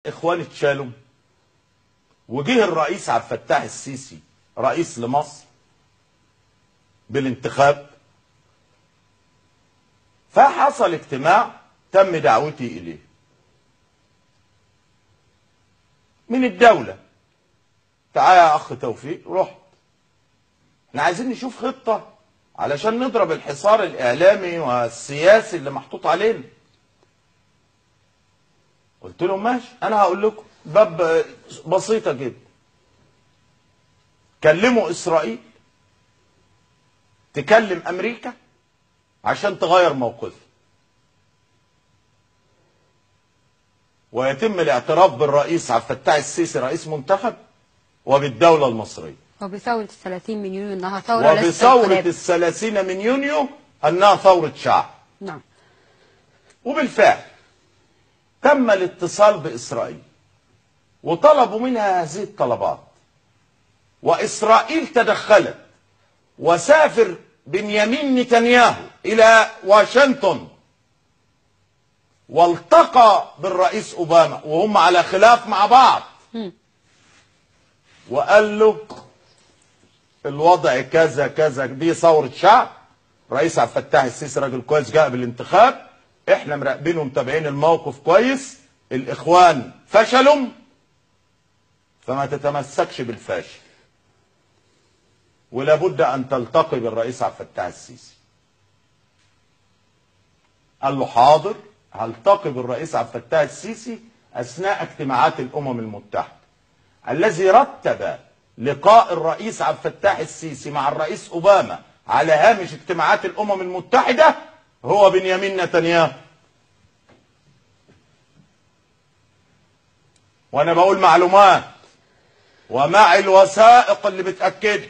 اخوان اتشالوا وجه الرئيس عبد الفتاح السيسي رئيس لمصر بالانتخاب، فحصل اجتماع تم دعوتي اليه من الدولة. تعال يا اخ توفيق، رحت احنا عايزين نشوف خطة علشان نضرب الحصار الاعلامي والسياسي اللي محطوط علينا. قلت لهم ماشي، انا هقول لكم باب بسيطة جدا. كلموا اسرائيل تكلم امريكا عشان تغير موقفها، ويتم الاعتراف بالرئيس عبد الفتاح السيسي رئيس منتخب وبالدولة المصرية، وبثورة 30 من يونيو انها ثورة، وبثورة 30 من يونيو انها ثورة شعب. نعم. وبالفعل تم الاتصال باسرائيل وطلبوا منها هذه الطلبات، واسرائيل تدخلت وسافر بنيامين نتنياهو الى واشنطن والتقى بالرئيس اوباما وهم على خلاف مع بعض، وقال له الوضع كذا كذا، دي ثورة شعب. رئيس عبد الفتاح السيسي راجل كويس، جاء بالانتخاب، احنا مراقبين ومتابعين الموقف كويس، الاخوان فشلوا فما تتمسكش بالفاشل، ولا بد ان تلتقي بالرئيس عبد الفتاح السيسي. قال له حاضر، هلتقي بالرئيس عبد الفتاح السيسي اثناء اجتماعات الامم المتحده. الذي رتب لقاء الرئيس عبد الفتاح السيسي مع الرئيس اوباما على هامش اجتماعات الامم المتحده هو بنيامين نتنياهو. وانا بقول معلومات ومعي الوثائق اللي بتاكد